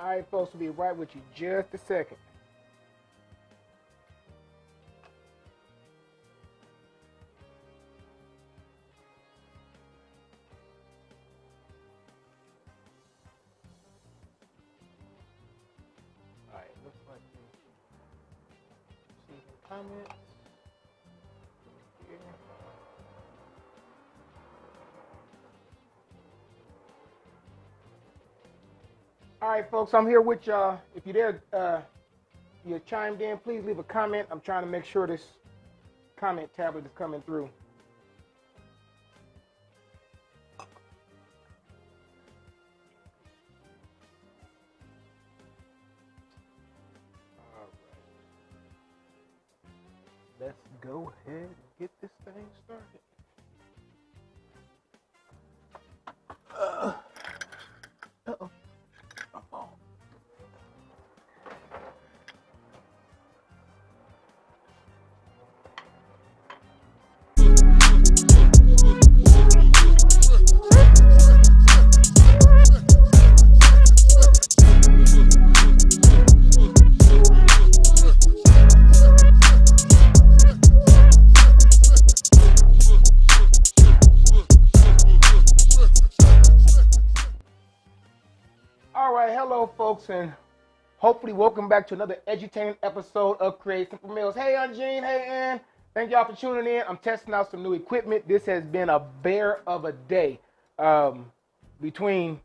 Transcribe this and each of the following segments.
All right, folks, we'll be right with you just a second. All right, looks like we see some comments. Here. All right, folks, I'm here with y'all. If you're there, you chimed in, please leave a comment. I'm trying to make sure this comment tablet is coming through. All right. Let's go ahead and get this thing started. Uh-oh. Hello, folks, and hopefully welcome back to another edutaining episode of Create Simple Meals. Hey, I'm Gene. Hey, Ann. Thank y'all for tuning in. I'm testing out some new equipment. This has been a bear of a day between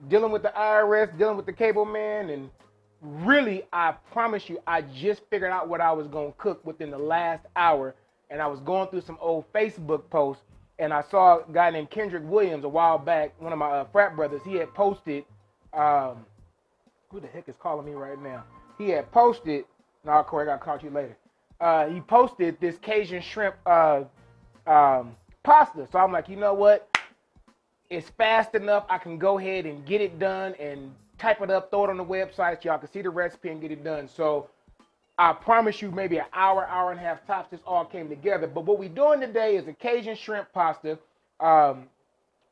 dealing with the IRS, dealing with the cable man, and really, I promise you, I just figured out what I was going to cook within the last hour, and I was going through some old Facebook posts, and I saw a guy named Kendrick Williams a while back, one of my frat brothers. He had posted... who the heck is calling me right now? He had posted, no, Corey, I gotta call you later. He posted this Cajun shrimp pasta. So I'm like, you know what? It's fast enough. I can go ahead and get it done and type it up, throw it on the website so y'all can see the recipe and get it done. So I promise you maybe an hour, hour and a half tops, this all came together. But what we're doing today is a Cajun shrimp pasta. We're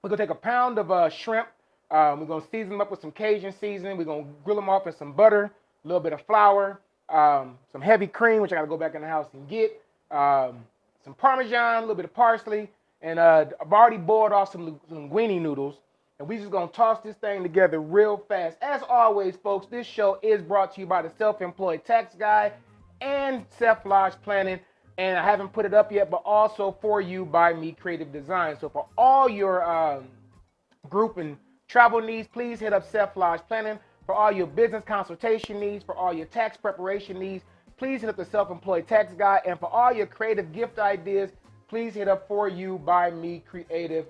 gonna take a pound of shrimp. We're going to season them up with some Cajun seasoning. We're going to grill them off in some butter, a little bit of flour, some heavy cream, which I got to go back in the house and get, some Parmesan, a little bit of parsley, and I've already boiled off some linguine noodles, and we're just going to toss this thing together real fast. As always, folks, this show is brought to you by the Self-Employed Tax Guy and Self Lodge Planning, and I haven't put it up yet, but also for you by Me Creative Design. So for all your group and travel needs, please hit up Self Lodge Planning. For all your business consultation needs, for all your tax preparation needs, please hit up the Self-Employed Tax Guy. And for all your creative gift ideas, please hit up For You by Me Creative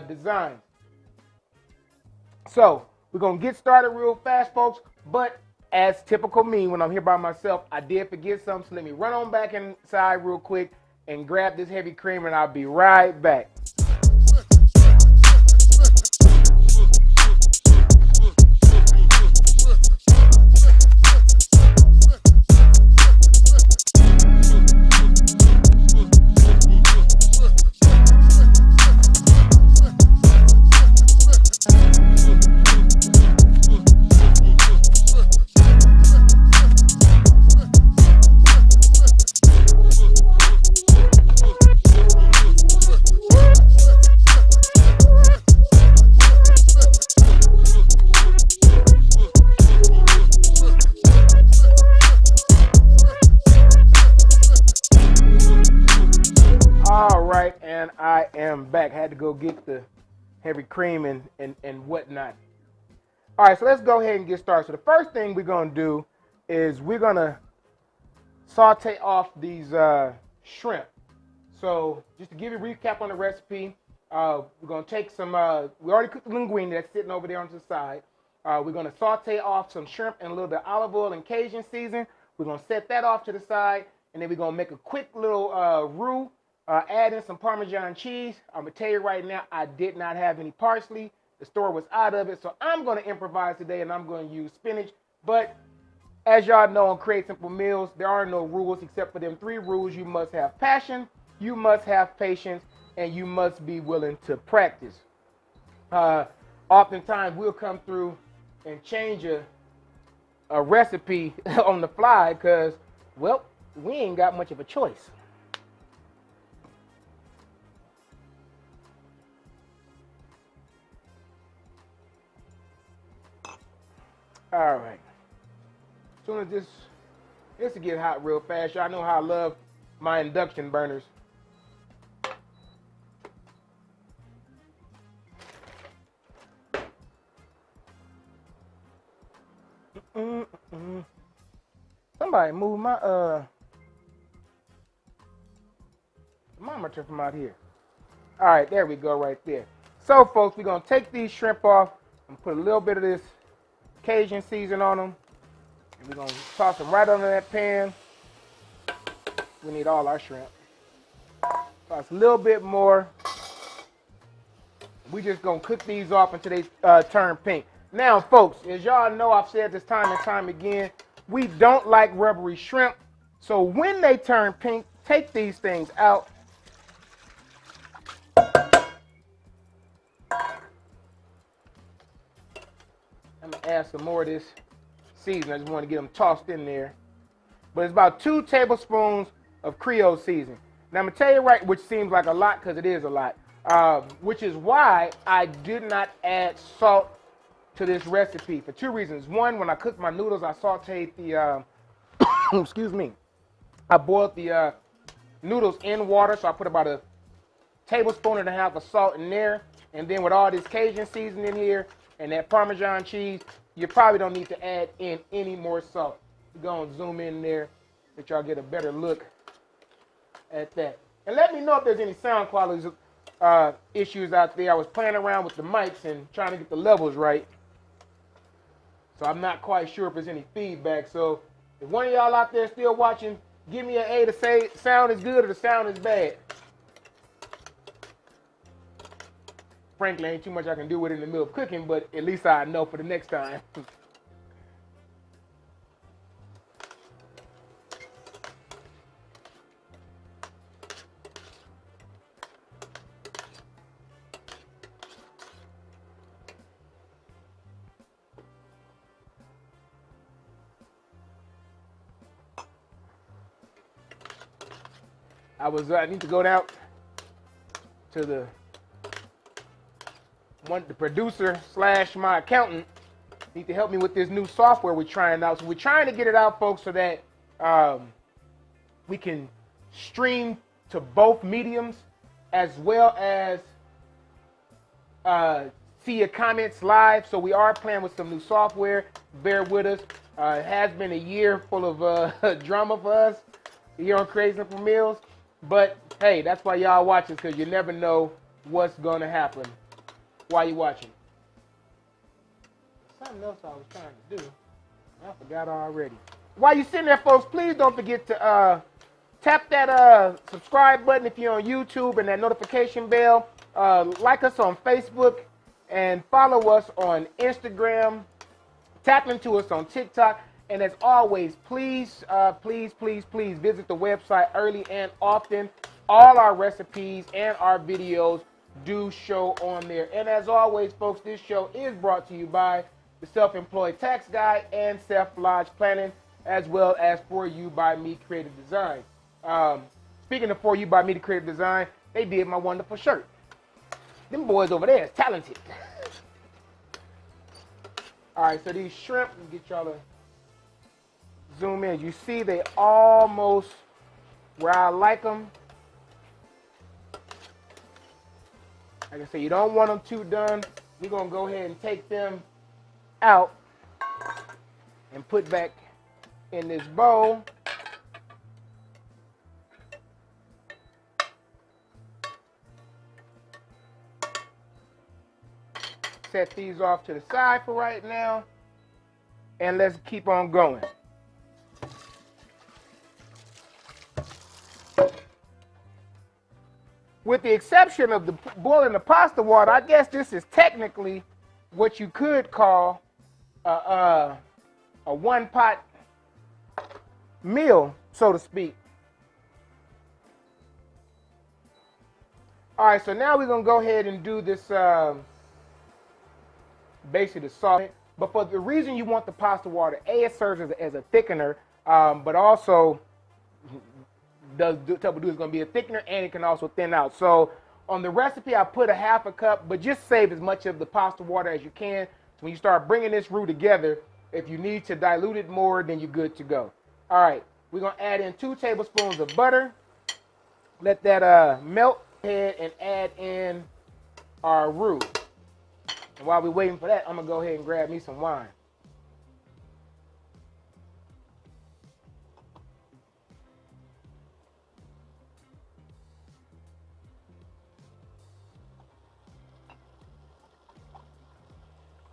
Design. So we're going to get started real fast, folks. But as typical me, when I'm here by myself, I did forget something. So let me run on back inside real quick and grab this heavy cream, and I'll be right back. And I am back. Had to go get the heavy cream and whatnot. All right, so let's go ahead and get started. So the first thing we're going to do is we're going to saute off these shrimp. So just to give you a recap on the recipe, we're going to take some, we already cooked the linguine that's sitting over there on the side. We're going to saute off some shrimp and a little bit of olive oil and Cajun season. We're going to set that off to the side, and then we're going to make a quick little roux. Add in some Parmesan cheese. I'm going to tell you right now, I did not have any parsley. The store was out of it, so I'm going to improvise today, and I'm going to use spinach. But as y'all know on Create Simple Meals, there are no rules except for them 3 rules. You must have passion, you must have patience, and you must be willing to practice. Oftentimes, we'll come through and change a a recipe on the fly because, well, we ain't got much of a choice. All right. As soon as this will get hot real fast. Y'all know how I love my induction burners. Somebody move my thermometer from out here. All right, there we go right there. So, folks, we're going to take these shrimp off and put a little bit of this Cajun season on them. And we're going to toss them right under that pan. We need all our shrimp. Toss a little bit more. We just going to cook these off until they turn pink. Now, folks, as y'all know, I've said this time and time again, we don't like rubbery shrimp. So when they turn pink, take these things out. I'm going to add some more of this seasoning. I just want to get them tossed in there. But it's about 2 tablespoons of Creole seasoning. Now, I'm going to tell you right, which seems like a lot because it is a lot, which is why I did not add salt to this recipe for 2 reasons. One, when I cooked my noodles, I sauteed the, excuse me, I boiled the noodles in water, so I put about 1.5 tablespoons of salt in there. And then with all this Cajun seasoning in here and that Parmesan cheese, you probably don't need to add in any more salt. We're going to zoom in there so y'all get a better look at that. And let me know if there's any sound quality issues out there. I was playing around with the mics and trying to get the levels right. So I'm not quite sure if there's any feedback. So if one of y'all out there still watching, give me an A to say sound is good or the sound is bad. Frankly, ain't too much I can do with it in the middle of cooking, but at least I know for the next time. I need to go down to the producer / my accountant need to help me with this new software we're trying out. So we're trying to get it out, folks, so that we can stream to both mediums as well as see your comments live. So we are playing with some new software. Bear with us. It has been a year full of drama for us here on Create Simple Meals. But hey, that's why y'all watching, because you never know what's going to happen while you're watching. Something else I was trying to do, I forgot already. While you're sitting there, folks, please don't forget to tap that subscribe button if you're on YouTube and that notification bell. Like us on Facebook and follow us on Instagram. Tap into us on TikTok. And as always, please, please visit the website early and often. All our recipes and our videos do show on there. And as always, folks, this show is brought to you by the Self-Employed Tax Guy and Self-Lodge Planning, as well as For You by Me Creative Design. Speaking of For You by Me the Creative Design, they did my wonderful shirt. Them boys over there is talented. All right, so these shrimp, let me get y'all to zoom in. You see they almost where I like them. Like I said, you don't want them too done. We're going to go ahead and take them out and put back in this bowl. Set these off to the side for right now. And let's keep on going. With the exception of the boiling the pasta water, I guess this is technically what you could call a one-pot meal, so to speak. All right, so now we're going to go ahead and do this, basically the salt. But for the reason you want the pasta water, A, it serves as a thickener, but also does it's going to be a thickener, and it can also thin out. So on the recipe, I put a half a cup, but just save as much of the pasta water as you can. So when you start bringing this roux together, if you need to dilute it more, then you're good to go. All right, we're going to add in 2 tablespoons of butter. Let that melt. Ahead and add in our roux. And while we're waiting for that, I'm going to go ahead and grab me some wine.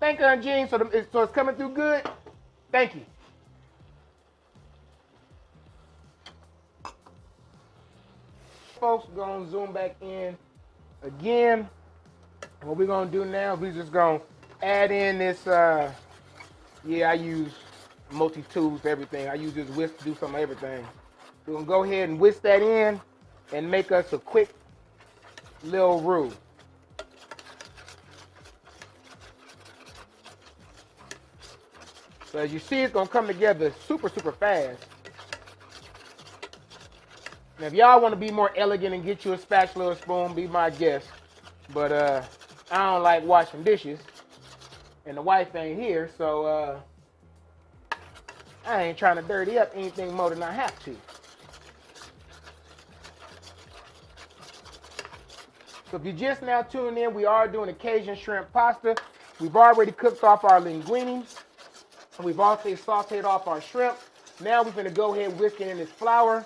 Thank you, Gene. So it's coming through good? Thank you. Folks, we're going to zoom back in again. What we're going to do now is we're just going to add in this, yeah, I use multi-tools for everything. I use this whisk to do some of everything. We're going to go ahead and whisk that in and make us a quick little roux. So as you see, it's going to come together super, super fast. Now, if y'all want to be more elegant and get you a spatula or a spoon, be my guest. But I don't like washing dishes, and the wife ain't here, so I ain't trying to dirty up anything more than I have to. So if you're just now tuning in, we are doing a Cajun shrimp pasta. We've already cooked off our linguine, and we've also sauteed off our shrimp. Now we're going to go ahead and whisk in this flour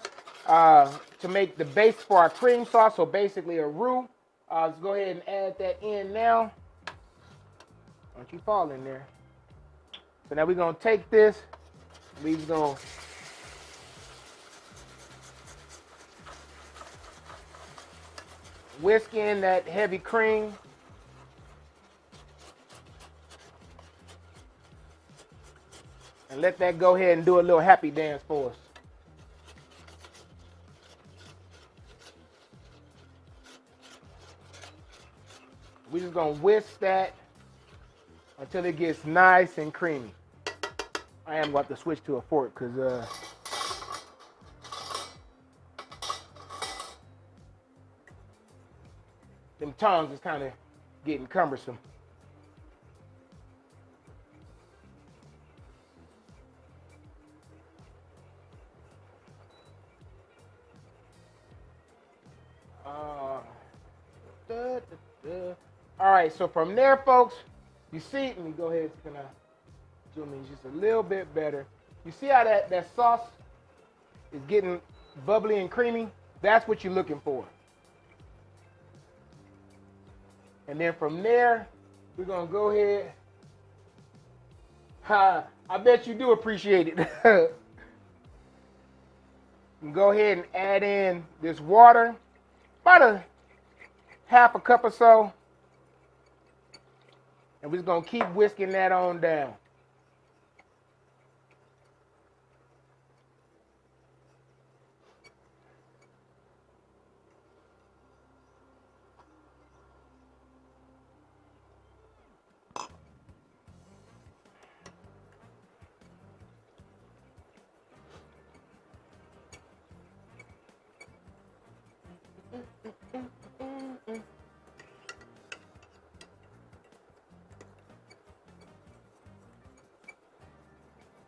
to make the base for our cream sauce, so basically a roux. Let's go ahead and add that in now. Don't you fall in there. So now we're going to take this. We're going to whisk in that heavy cream. And let that go ahead and do a little happy dance for us. We're just going to whisk that until it gets nice and creamy. I am going to have to switch to a fork because them tongues is kind of getting cumbersome. All right, so from there, folks, you see, let me go ahead and zoom in just a little bit better. You see how that sauce is getting bubbly and creamy? That's what you're looking for. And then from there, we're going to go ahead. I bet you do appreciate it. Go ahead and add in this water, about a half a cup or so. And we're just going to keep whisking that on down.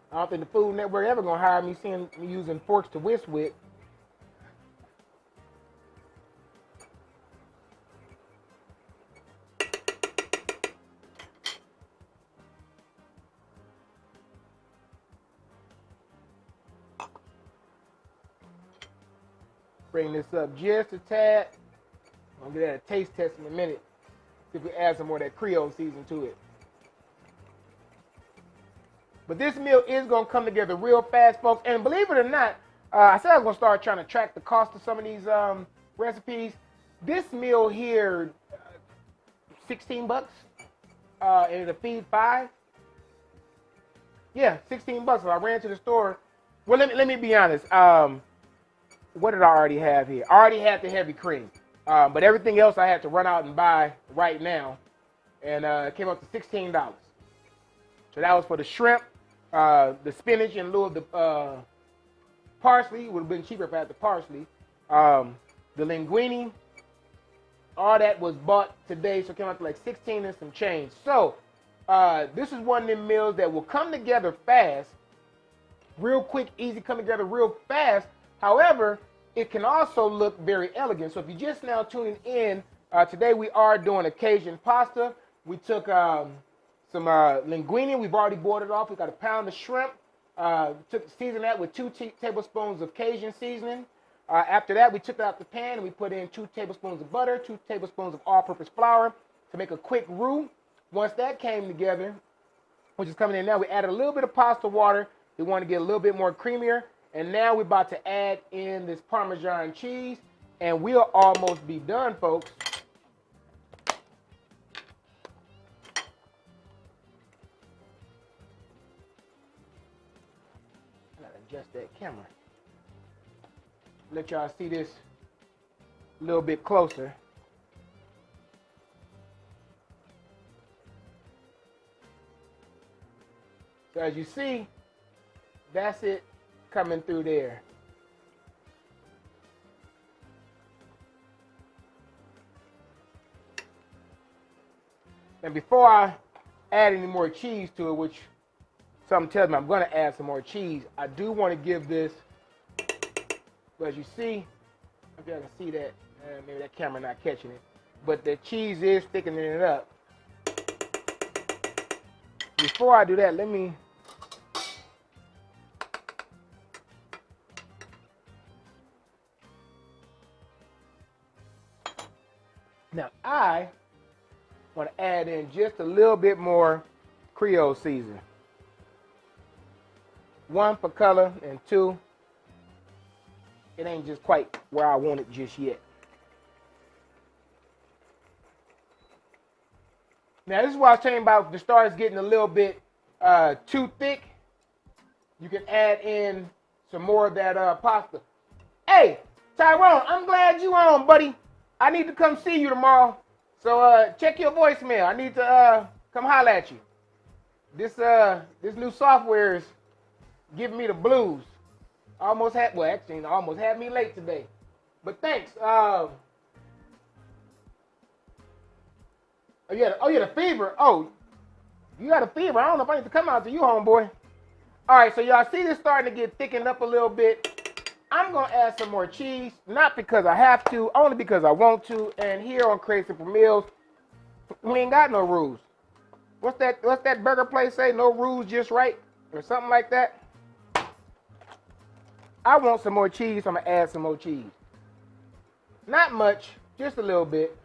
I don't think the Food Network ever gonna hire me seeing me using forks to whisk with. Bring this up just a tad. I'm gonna get a taste test in a minute. See if we add some more of that Creole season to it. But this meal is going to come together real fast, folks. And believe it or not, I said I was going to start trying to track the cost of some of these recipes. This meal here, 16 bucks, and it'll feed 5. Yeah, 16 bucks. So I ran to the store. Well, let me be honest. What did I already have here? I already had the heavy cream. But everything else I had to run out and buy right now. And it came up to $16. So that was for the shrimp, the spinach in lieu of the parsley. Would have been cheaper if I had the parsley. The linguine, all that was bought today, so it came out to like 16 and some change. So this is one of them meals that will come together fast, real quick, easy, come together real fast. However, it can also look very elegant. So if you're just now tuning in, today we are doing a Cajun pasta. We took some linguine. We've already boiled it off. We got a pound of shrimp. Seasoned that with 2 tablespoons of Cajun seasoning. After that, we took it out the pan and we put in 2 tablespoons of butter, 2 tablespoons of all-purpose flour to make a quick roux. Once that came together, which is coming in now, we added a little bit of pasta water. We want to get a little bit more creamier. And now we're about to add in this Parmesan cheese, and we'll almost be done, folks. I gotta adjust that camera. Let y'all see this a little bit closer. So as you see, that's it coming through there. And before I add any more cheese to it, which something tells me I'm going to add some more cheese, I do want to give this, but as you see, if y'all can see that, maybe that camera not catching it, but the cheese is thickening it up. Before I do that, let me now I want to add in just a little bit more Creole seasoning. 1 for color, and 2, it ain't just quite where I want it just yet. Now this is what I was telling you about. If it starts getting a little bit too thick, you can add in some more of that pasta. Hey, Tyrone, I'm glad you on, buddy. I need to come see you tomorrow. So check your voicemail. I need to come holler at you. This new software is giving me the blues. Almost had me late today. But thanks. Oh yeah, the fever. Oh, you got a fever. I don't know if I need to come out to you, homeboy. All right, so y'all see this starting to get thickened up a little bit. I'm gonna add some more cheese, not because I have to, only because I want to. And here on Create Simple Meals, we ain't got no rules. What's that burger place say? No rules, just right, or something like that. I want some more cheese, so I'm gonna add some more cheese. Not much, just a little bit.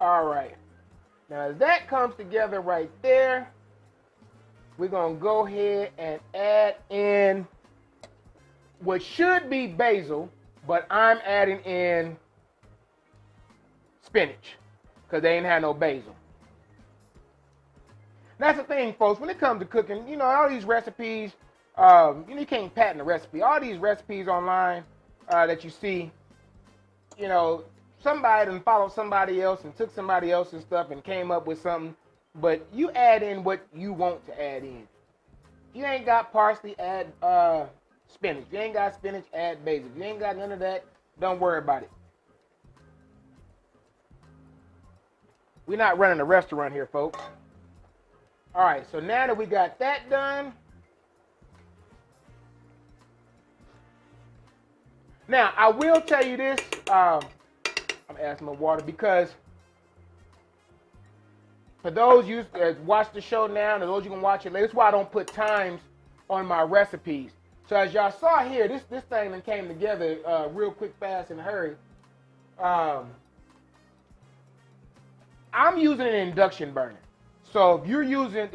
All right. Now as that comes together right there, we're going to go ahead and add in what should be basil, but I'm adding in spinach because they ain't had no basil. That's the thing, folks. When it comes to cooking, you know, all these recipes, you can't patent a recipe. All these recipes online that you see, you know, somebody done followed somebody else and took somebody else's stuff and came up with something. But you add in what you want to add in. If you ain't got parsley, add spinach. If you ain't got spinach, add basil. If you ain't got none of that, don't worry about it. We're not running a restaurant here, folks. All right, so now that we got that done, now I will tell you this. I'm adding some more water because for those you watch the show now, and those you can watch it later, that's why I don't put times on my recipes. So as y'all saw here, this thing that came together real quick, fast, and hurry. I'm using an induction burner. So if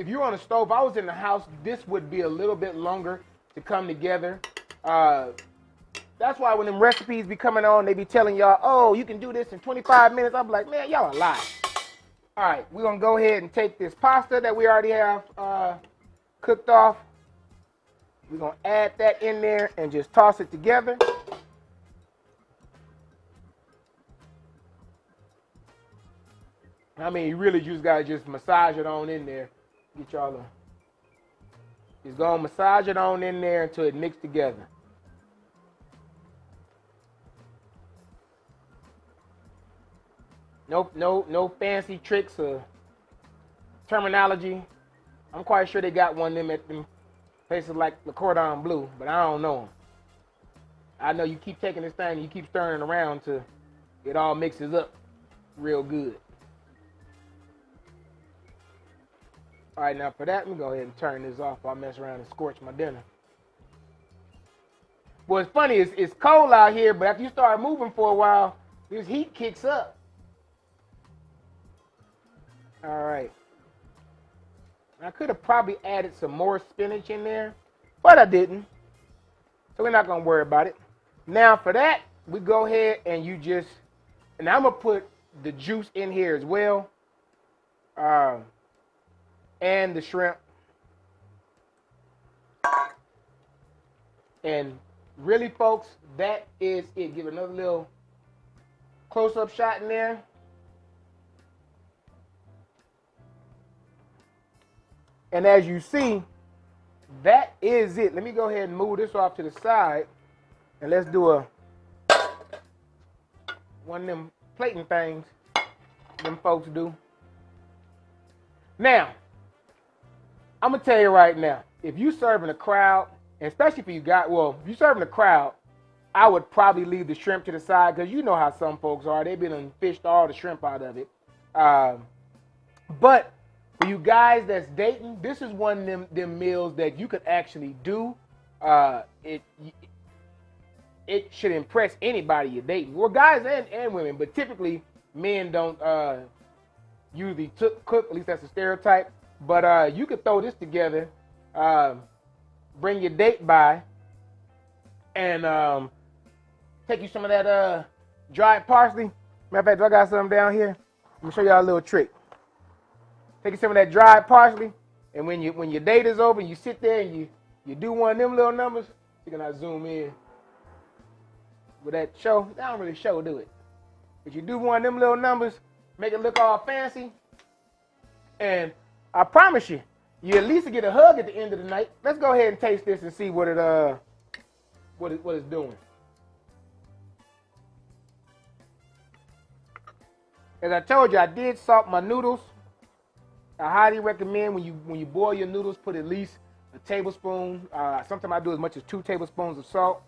you're on a stove, if I was in the house, this would be a little bit longer to come together. That's why when them recipes be coming on, they be telling y'all, oh, you can do this in 25 minutes. I'm like, man, y'all are lying. All right, we're going to go ahead and take this pasta that we already have cooked off. We're going to add that in there and just toss it together. I mean, you really just gotta just massage it on in there. Get y'all a. Just gonna massage it on in there until it mixes together. No fancy tricks or terminology. I'm quite sure they got one of them at them places like Le Cordon Bleu, but I don't know them. I know you keep taking this thing and you keep stirring it around till it all mixes up real good. All right, now for that, let me go ahead and turn this off while I mess around and scorch my dinner. What's funny is it's cold out here, but after you start moving for a while, this heat kicks up. All right. I could have probably added some more spinach in there, but I didn't. So we're not going to worry about it. Now for that, we go ahead and you just, and I'm going to put the juice in here as well. And the shrimp. And really, folks, that is it. Give it another little close-up shot in there. And as you see, that is it. Let me go ahead and move this off to the side. And let's do one of them plating things them folks do. Now, I'm going to tell you right now, if you serving a crowd, and especially if you got, well, if you serving a crowd, I would probably leave the shrimp to the side because you know how some folks are. They've been and fished all the shrimp out of it. But for you guys that's dating, this is one of them meals that you could actually do. It should impress anybody you're dating. Well, guys and women, but typically men don't usually cook, at least that's a stereotype. But you could throw this together, bring your date by, and take you some of that dried parsley. Matter of fact, I got some down here. Let me show y'all a little trick. Take some of that dried parsley, and when your date is over, you sit there and you do one of them little numbers. You can I zoom in with that show. That don't really show, do it? But you do one of them little numbers, make it look all fancy, and I promise you, you at least get a hug at the end of the night. Let's go ahead and taste this and see what it's doing. As I told you, I did salt my noodles. I highly recommend when you boil your noodles, put at least a tablespoon. Sometimes I do as much as 2 tablespoons of salt.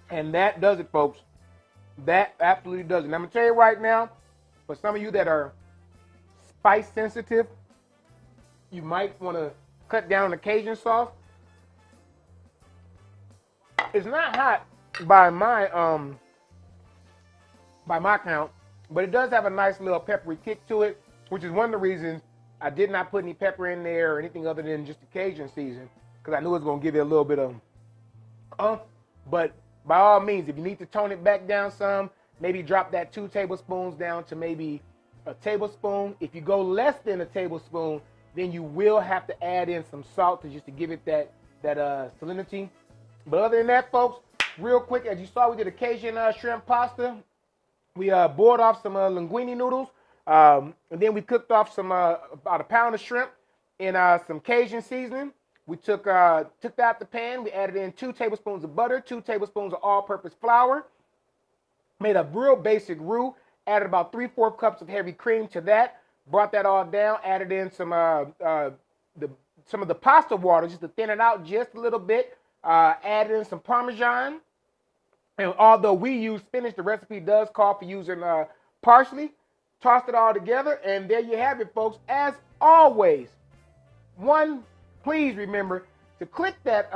And that does it, folks. That absolutely does it. And I'm going to tell you right now, for some of you that are spice sensitive, you might want to cut down on the Cajun sauce. It's not hot by my count, but it does have a nice little peppery kick to it, which is one of the reasons I did not put any pepper in there or anything other than just the Cajun season, because I knew it was going to give it a little bit of but by all means, if you need to tone it back down some, maybe drop that 2 tablespoons down to maybe a tablespoon. If you go less than a tablespoon, then you will have to add in some salt just to give it that salinity. But other than that, folks, real quick, as you saw, we did a Cajun shrimp pasta. We boiled off some linguine noodles, and then we cooked off some about a pound of shrimp in some Cajun seasoning. We took that out the pan. We added in 2 tablespoons of butter, 2 tablespoons of all-purpose flour. Made a real basic roux. Added about 3/4 cups of heavy cream to that. Brought that all down. Added in some of the pasta water just to thin it out just a little bit. Added in some Parmesan. And although we use spinach, the recipe does call for using parsley. Tossed it all together, and there you have it, folks. As always, please remember to click that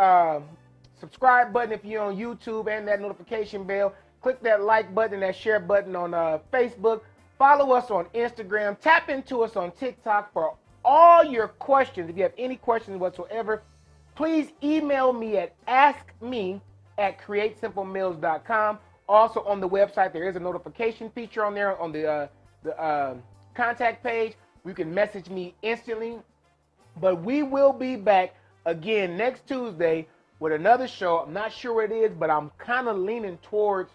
subscribe button if you're on YouTube and that notification bell. Click that like button, that share button on Facebook. Follow us on Instagram. Tap into us on TikTok for all your questions. If you have any questions whatsoever, please email me at askme@createsimplemeals.com. Also on the website, there is a notification feature on there on the contact page. You can message me instantly. But we will be back again next Tuesday with another show. I'm not sure what it is, but I'm kind of leaning towards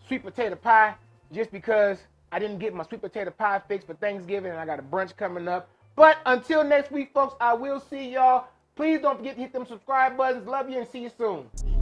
sweet potato pie just because I didn't get my sweet potato pie fix for Thanksgiving and I got a brunch coming up. But until next week, folks, I will see y'all. Please don't forget to hit them subscribe buttons. Love you and see you soon.